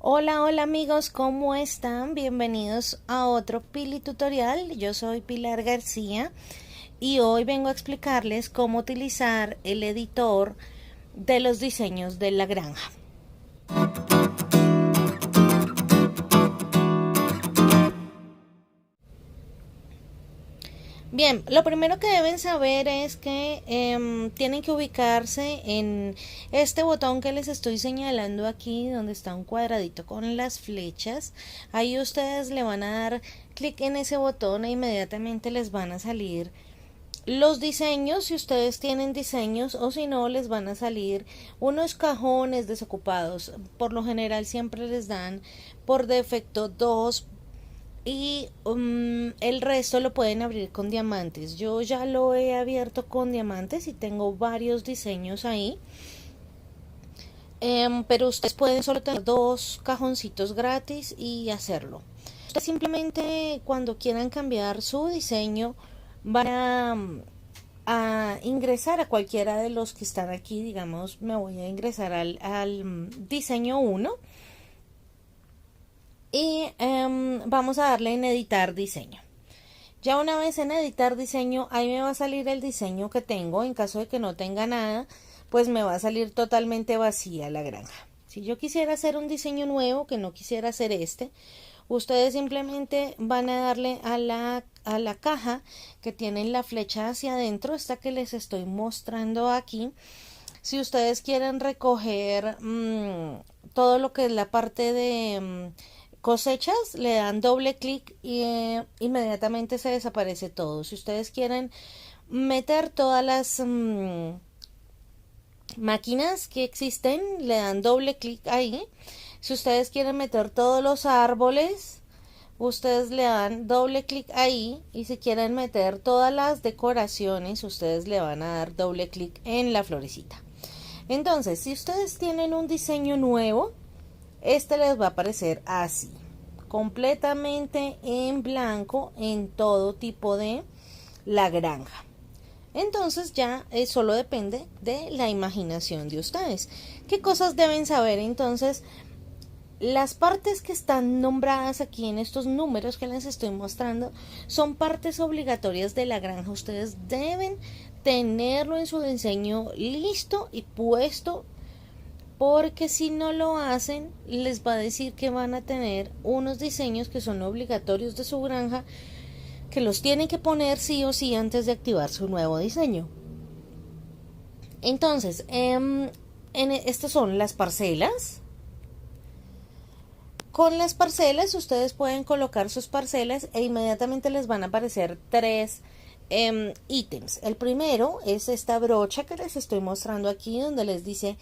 Hola, hola amigos, ¿cómo están? Bienvenidos a otro Pili Tutorial. Yo soy Pilar García y hoy vengo a explicarles cómo utilizar el editor de los diseños de la granja. Bien, lo primero que deben saber es que tienen que ubicarse en este botón que les estoy señalando aquí, donde está un cuadradito con las flechas. Ahí ustedes le van a dar clic en ese botón e inmediatamente les van a salir los diseños, si ustedes tienen diseños, o si no, les van a salir unos cajones desocupados. Por lo general siempre les dan por defecto dos y el resto lo pueden abrir con diamantes. Yo ya lo he abierto con diamantes y tengo varios diseños ahí. Pero ustedes pueden solo tener dos cajoncitos gratis y hacerlo. Ustedes simplemente cuando quieran cambiar su diseño van a ingresar a cualquiera de los que están aquí. Digamos, me voy a ingresar al diseño 1 y vamos a darle en editar diseño. Ya una vez en editar diseño, ahí me va a salir el diseño que tengo. En caso de que no tenga nada, pues me va a salir totalmente vacía la granja. Si yo quisiera hacer un diseño nuevo, que no quisiera hacer este, ustedes simplemente van a darle a la caja que tiene la flecha hacia adentro, esta que les estoy mostrando aquí. Si ustedes quieren recoger todo lo que es la parte de cosechas, le dan doble clic y inmediatamente se desaparece todo. Si ustedes quieren meter todas las máquinas que existen, le dan doble clic ahí. Si ustedes quieren meter todos los árboles, ustedes le dan doble clic ahí. Y si quieren meter todas las decoraciones, ustedes le van a dar doble clic en la florecita. Entonces, si ustedes tienen un diseño nuevo, este les va a aparecer así, completamente en blanco en todo tipo de la granja. Entonces ya solo depende de la imaginación de ustedes. ¿Qué cosas deben saber? Entonces, las partes que están nombradas aquí en estos números que les estoy mostrando son partes obligatorias de la granja. Ustedes deben tenerlo en su diseño listo y puesto, porque si no lo hacen les va a decir que van a tener unos diseños que son obligatorios de su granja, que los tienen que poner sí o sí antes de activar su nuevo diseño. Entonces, estas son las parcelas. Con las parcelas ustedes pueden colocar sus parcelas e inmediatamente les van a aparecer tres ítems. El primero es esta brocha que les estoy mostrando aquí, donde les dice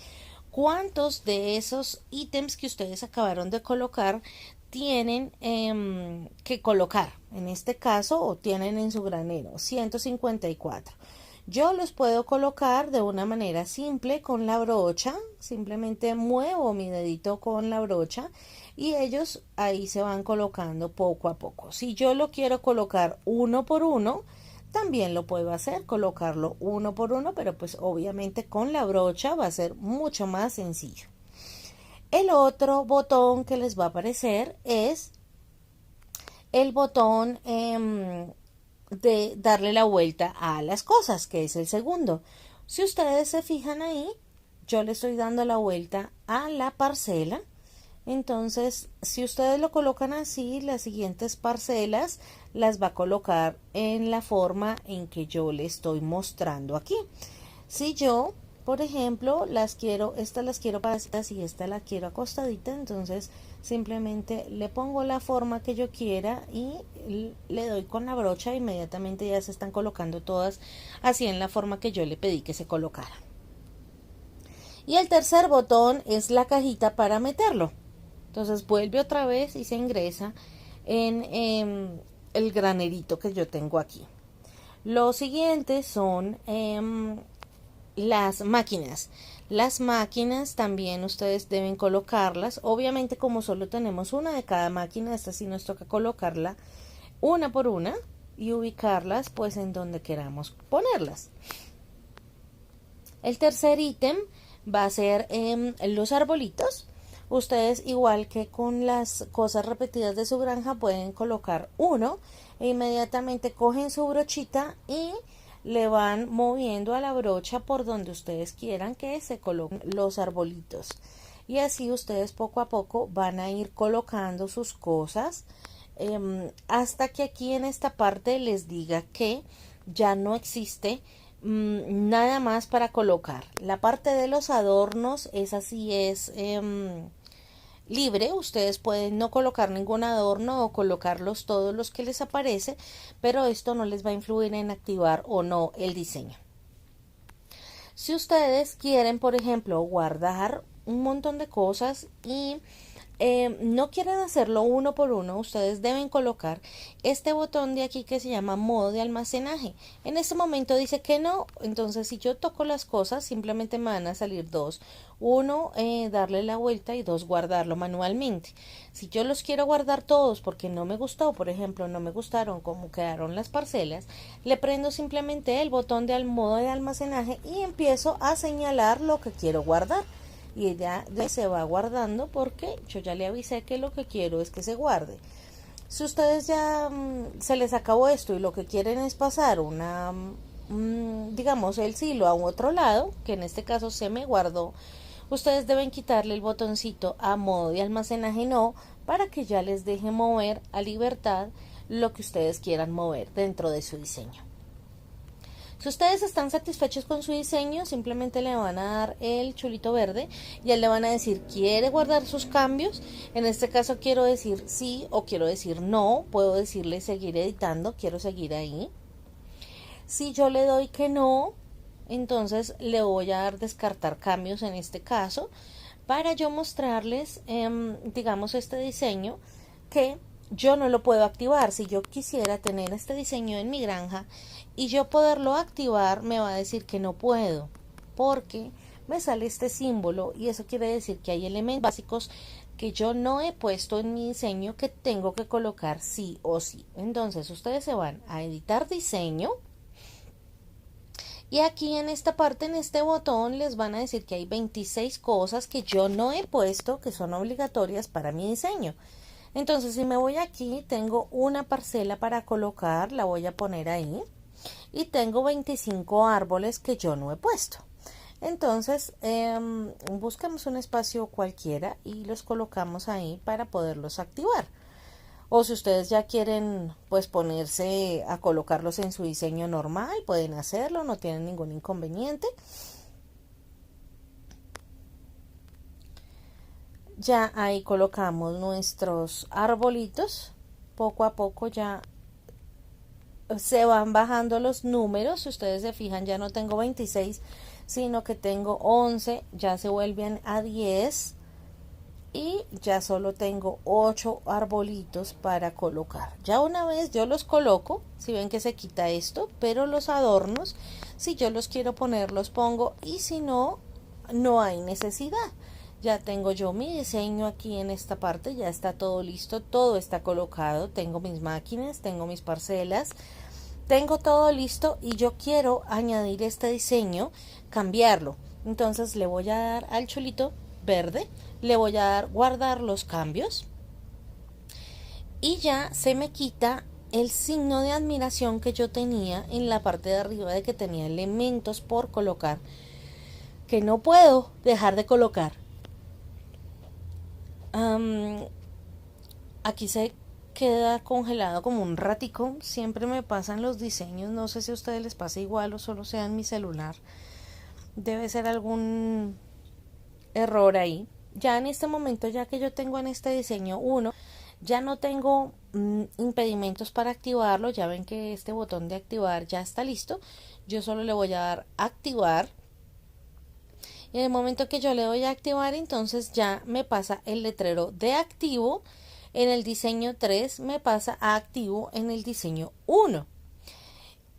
cuántos de esos ítems que ustedes acabaron de colocar tienen que colocar. En este caso, o tienen en su granero 154. Yo los puedo colocar de una manera simple con la brocha. Simplemente muevo mi dedito con la brocha y ellos ahí se van colocando poco a poco. Si yo lo quiero colocar uno por uno, también lo puedo hacer, colocarlo uno por uno, pero pues obviamente con la brocha va a ser mucho más sencillo. El otro botón que les va a aparecer es el botón de darle la vuelta a las cosas, que es el segundo. Si ustedes se fijan ahí, yo le estoy dando la vuelta a la parcela. Entonces, si ustedes lo colocan así, las siguientes parcelas las va a colocar en la forma en que yo le estoy mostrando aquí. Si yo, por ejemplo, estas las quiero paraditas y esta la quiero acostadita, entonces simplemente le pongo la forma que yo quiera y le doy con la brocha, inmediatamente ya se están colocando todas así en la forma que yo le pedí que se colocara. Y el tercer botón es la cajita para meterlo. Entonces vuelve otra vez y se ingresa en el granerito que yo tengo aquí. Los siguientes son las máquinas. Las máquinas también ustedes deben colocarlas. Obviamente, como solo tenemos una de cada máquina, esta sí nos toca colocarla una por una y ubicarlas pues en donde queramos ponerlas. El tercer ítem va a ser los arbolitos. Ustedes, igual que con las cosas repetidas de su granja, pueden colocar uno e inmediatamente cogen su brochita y le van moviendo a la brocha por donde ustedes quieran que se coloquen los arbolitos. Y así ustedes poco a poco van a ir colocando sus cosas hasta que aquí en esta parte les diga que ya no existe nada más para colocar. La parte de los adornos, esa sí es libre. Ustedes pueden no colocar ningún adorno o colocarlos todos los que les aparece, pero esto no les va a influir en activar o no el diseño. Si ustedes quieren, por ejemplo, guardar un montón de cosas y no quieren hacerlo uno por uno, ustedes deben colocar este botón de aquí que se llama modo de almacenaje. En este momento dice que no, entonces si yo toco las cosas simplemente me van a salir dos. Uno, darle la vuelta, y dos, guardarlo manualmente. Si yo los quiero guardar todos porque no me gustó, por ejemplo, no me gustaron cómo quedaron las parcelas, le prendo simplemente el botón del modo de almacenaje y empiezo a señalar lo que quiero guardar. Y ya se va guardando porque yo ya le avisé que lo que quiero es que se guarde. Si ustedes ya se les acabó esto y lo que quieren es pasar digamos el silo a otro lado, que en este caso se me guardó, ustedes deben quitarle el botoncito a modo de almacenaje no, para que ya les deje mover a libertad lo que ustedes quieran mover dentro de su diseño. Si ustedes están satisfechos con su diseño, simplemente le van a dar el chulito verde y él le van a decir, ¿quiere guardar sus cambios? En este caso quiero decir sí o quiero decir no. Puedo decirle seguir editando, quiero seguir ahí. Si yo le doy que no, entonces le voy a dar descartar cambios en este caso, para yo mostrarles, digamos, este diseño que yo no lo puedo activar. Si yo quisiera tener este diseño en mi granja y yo poderlo activar, me va a decir que no puedo, porque me sale este símbolo y eso quiere decir que hay elementos básicos que yo no he puesto en mi diseño que tengo que colocar sí o sí. Entonces ustedes se van a editar diseño y aquí en esta parte, en este botón, les van a decir que hay 26 cosas que yo no he puesto, que son obligatorias para mi diseño. Entonces, si me voy aquí, tengo una parcela para colocar, la voy a poner ahí. Y tengo 25 árboles que yo no he puesto. Entonces, buscamos un espacio cualquiera y los colocamos ahí para poderlos activar. O si ustedes ya quieren pues ponerse a colocarlos en su diseño normal, pueden hacerlo, no tienen ningún inconveniente. Ya ahí colocamos nuestros arbolitos. Poco a poco ya se van bajando los números. Si ustedes se fijan, ya no tengo 26, sino que tengo 11, ya se vuelven a 10. Y ya solo tengo 8 arbolitos para colocar. Ya una vez yo los coloco, si ven que se quita esto, pero los adornos, si yo los quiero poner, los pongo, y si no, no hay necesidad. Ya tengo yo mi diseño aquí en esta parte, ya está todo listo, todo está colocado, tengo mis máquinas, tengo mis parcelas, tengo todo listo y yo quiero añadir este diseño, cambiarlo. Entonces le voy a dar al chulito verde, le voy a dar guardar los cambios y ya se me quita el signo de admiración que yo tenía en la parte de arriba de que tenía elementos por colocar que no puedo dejar de colocar. Aquí se queda congelado como un ratico. Siempre me pasan los diseños, no sé si a ustedes les pasa igual o solo sea en mi celular. Debe ser algún error ahí. Ya en este momento, ya que yo tengo en este diseño 1, ya no tengo impedimentos para activarlo. Ya ven que este botón de activar ya está listo. Yo solo le voy a dar activar. Y en el momento que yo le doy a activar, entonces ya me pasa el letrero de activo en el diseño 3, me pasa a activo en el diseño 1.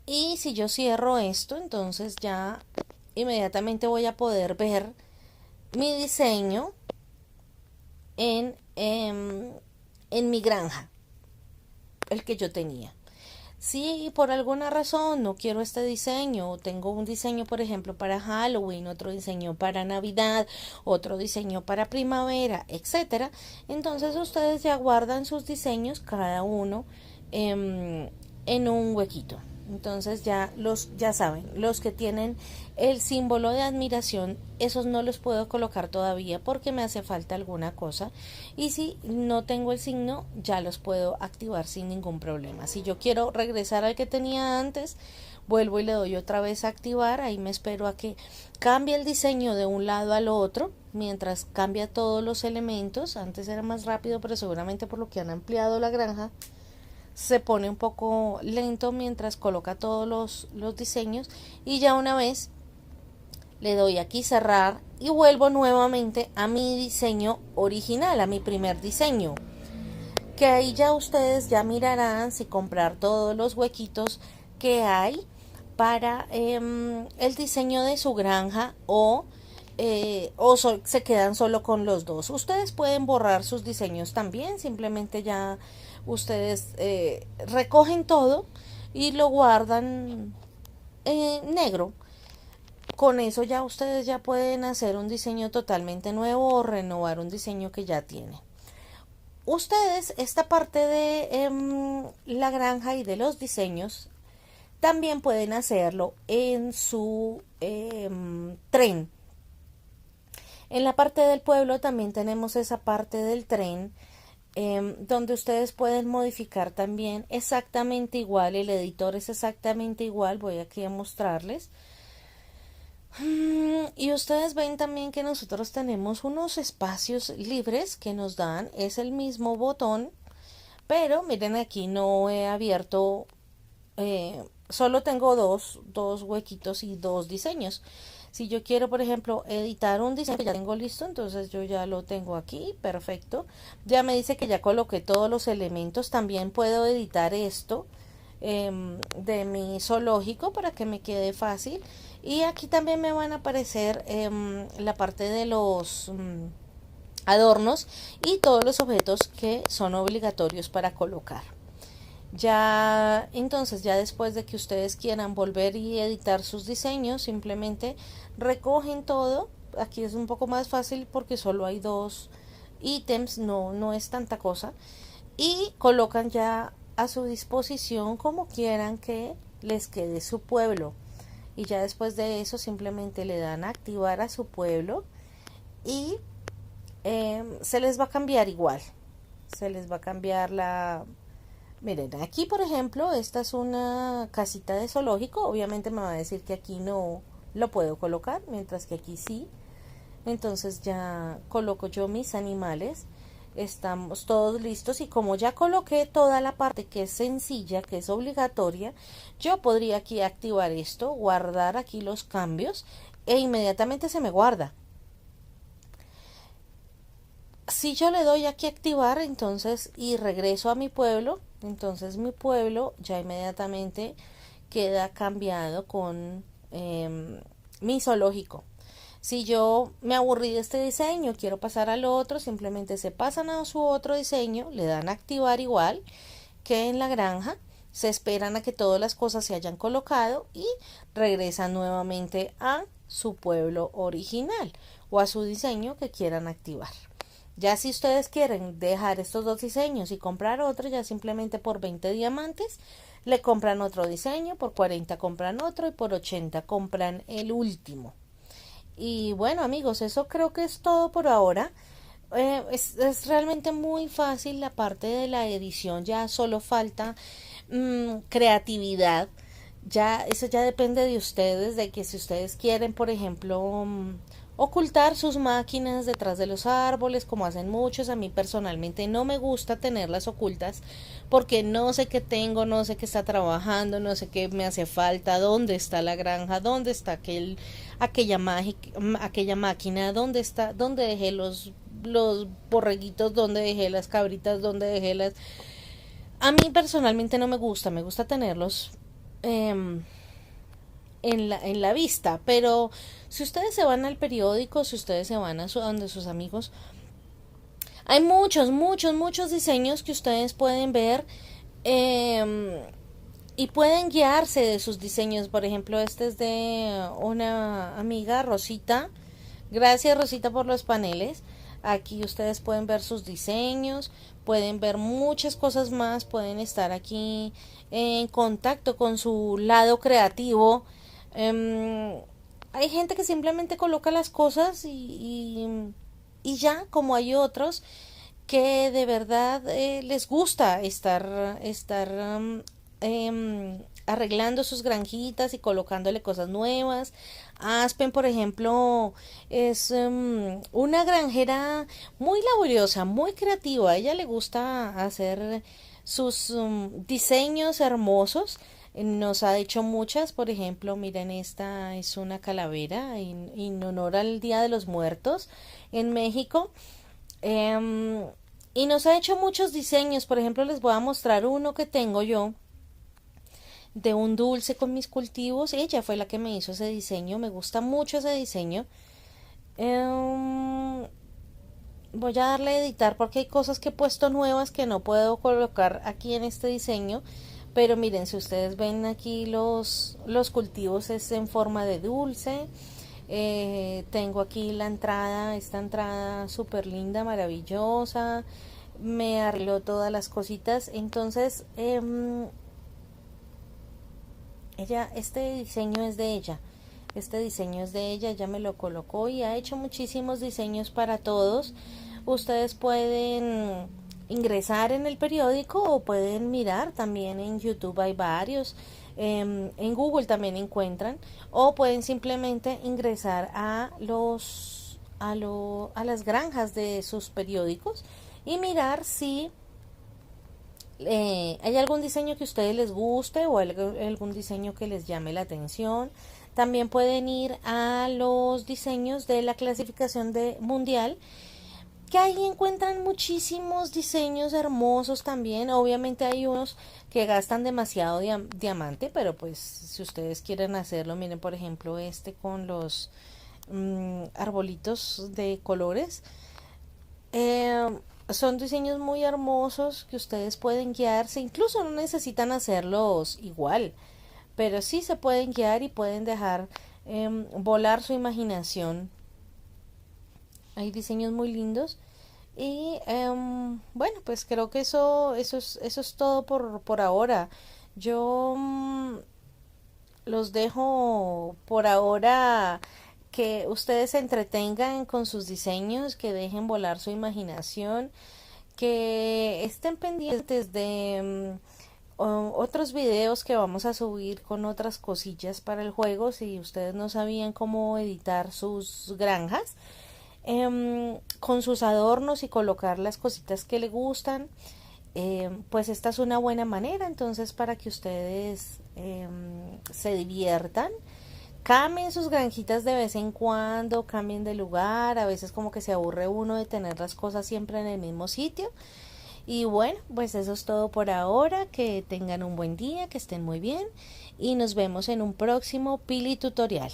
Y si yo cierro esto, entonces ya inmediatamente voy a poder ver mi diseño en mi granja, el que yo tenía. Si por alguna razón no quiero este diseño, o tengo un diseño, por ejemplo, para Halloween, otro diseño para Navidad, otro diseño para primavera, etcétera, entonces ustedes ya guardan sus diseños cada uno en un huequito. Entonces ya saben, los que tienen el símbolo de admiración, esos no los puedo colocar todavía porque me hace falta alguna cosa. Y si no tengo el signo, ya los puedo activar sin ningún problema. Si yo quiero regresar al que tenía antes, vuelvo y le doy otra vez a activar. Ahí me espero a que cambie el diseño de un lado al otro, mientras cambia todos los elementos. Antes era más rápido, pero seguramente por lo que han ampliado la granja se pone un poco lento mientras coloca todos los diseños. Y ya una vez le doy aquí cerrar y vuelvo nuevamente a mi diseño original, a mi primer diseño, que ahí ya ustedes ya mirarán si comprar todos los huequitos que hay para el diseño de su granja o se quedan solo con los dos. Ustedes pueden borrar sus diseños también, simplemente ya ustedes recogen todo y lo guardan negro. Con eso ya ustedes ya pueden hacer un diseño totalmente nuevo o renovar un diseño que ya tienen. Ustedes, esta parte de la granja y de los diseños, también pueden hacerlo en su tren. En la parte del pueblo también tenemos esa parte del tren donde ustedes pueden modificar también exactamente igual. El editor es exactamente igual. Voy aquí a mostrarles. Y ustedes ven también que nosotros tenemos unos espacios libres que nos dan, es el mismo botón, pero miren aquí no he abierto, solo tengo dos huequitos y dos diseños. Si yo quiero, por ejemplo, editar un diseño que ya tengo listo, entonces yo ya lo tengo aquí, perfecto. Ya me dice que ya coloqué todos los elementos, también puedo editar esto de mi zoológico para que me quede fácil. Y aquí también me van a aparecer la parte de los adornos y todos los objetos que son obligatorios para colocar. Ya entonces, ya después de que ustedes quieran volver y editar sus diseños, simplemente recogen todo. Aquí es un poco más fácil porque solo hay dos ítems, no es tanta cosa, y colocan ya a su disposición como quieran que les quede su pueblo. Y ya después de eso simplemente le dan a activar a su pueblo y se les va a cambiar igual. Se les va a cambiar la... Miren, aquí por ejemplo, esta es una casita de zoológico. Obviamente me va a decir que aquí no lo puedo colocar, mientras que aquí sí. Entonces ya coloco yo mis animales. Estamos todos listos y como ya coloqué toda la parte que es sencilla, que es obligatoria, yo podría aquí activar esto, guardar aquí los cambios e inmediatamente se me guarda. Si yo le doy aquí activar entonces y regreso a mi pueblo, entonces mi pueblo ya inmediatamente queda cambiado con mi zoológico. Si yo me aburrí de este diseño, quiero pasar al otro, simplemente se pasan a su otro diseño, le dan a activar igual que en la granja, se esperan a que todas las cosas se hayan colocado y regresan nuevamente a su pueblo original o a su diseño que quieran activar. Ya si ustedes quieren dejar estos dos diseños y comprar otro, ya simplemente por 20 diamantes le compran otro diseño, por 40 compran otro y por 80 compran el último. Y bueno amigos, eso creo que es todo por ahora. Es realmente muy fácil la parte de la edición, ya solo falta creatividad. Ya eso ya depende de ustedes, de que si ustedes quieren, por ejemplo, ocultar sus máquinas detrás de los árboles, como hacen muchos. A mí personalmente no me gusta tenerlas ocultas porque no sé qué tengo, no sé qué está trabajando, no sé qué me hace falta, dónde está la granja, dónde está aquella máquina, dónde está, dónde dejé los borreguitos, dónde dejé las cabritas, dónde dejé las... A mí personalmente no me gusta, me gusta tenerlos en la vista, pero si ustedes se van al periódico, si ustedes se van a donde sus amigos, hay muchos diseños que ustedes pueden ver y pueden guiarse de sus diseños. Por ejemplo, este es de una amiga, Rosita. Gracias, Rosita, por los paneles. Aquí ustedes pueden ver sus diseños, pueden ver muchas cosas más, pueden estar aquí en contacto con su lado creativo. Hay gente que simplemente coloca las cosas y ya, como hay otros que de verdad les gusta arreglando sus granjitas y colocándole cosas nuevas. Aspen, por ejemplo, es una granjera muy laboriosa, muy creativa. A ella le gusta hacer sus diseños hermosos. Nos ha hecho muchas, por ejemplo, miren, esta es una calavera en honor al Día de los Muertos en México. Em, y nos ha hecho muchos diseños. Por ejemplo, les voy a mostrar uno que tengo yo de un dulce con mis cultivos. Ella fue la que me hizo ese diseño. Me gusta mucho ese diseño. Voy a darle a editar porque hay cosas que he puesto nuevas que no puedo colocar aquí en este diseño. Pero miren, si ustedes ven aquí los cultivos es en forma de dulce. Tengo aquí la entrada, esta entrada súper linda, maravillosa. Me arregló todas las cositas. Entonces, este diseño es de ella. Este diseño es de ella, ella me lo colocó y ha hecho muchísimos diseños para todos. Ustedes pueden ingresar en el periódico o pueden mirar también en YouTube, hay varios. En Google también encuentran, o pueden simplemente ingresar a las granjas de sus periódicos y mirar si hay algún diseño que a ustedes les guste o algún diseño que les llame la atención. También pueden ir a los diseños de la clasificación de mundial, que ahí encuentran muchísimos diseños hermosos también. Obviamente hay unos que gastan demasiado diamante, pero pues si ustedes quieren hacerlo, miren por ejemplo este con los arbolitos de colores. Son diseños muy hermosos que ustedes pueden guiarse, incluso no necesitan hacerlos igual, pero sí se pueden guiar y pueden dejar volar su imaginación. Hay diseños muy lindos y bueno, pues creo que eso es todo por ahora. Yo los dejo por ahora, que ustedes se entretengan con sus diseños, que dejen volar su imaginación, que estén pendientes de otros videos que vamos a subir con otras cosillas para el juego. Si ustedes no sabían cómo editar sus granjas, con sus adornos y colocar las cositas que les gustan, pues esta es una buena manera entonces para que ustedes se diviertan. Cambien sus granjitas de vez en cuando, cambien de lugar, a veces como que se aburre uno de tener las cosas siempre en el mismo sitio. Y bueno, pues eso es todo por ahora, que tengan un buen día, que estén muy bien y nos vemos en un próximo Pili Tutorial.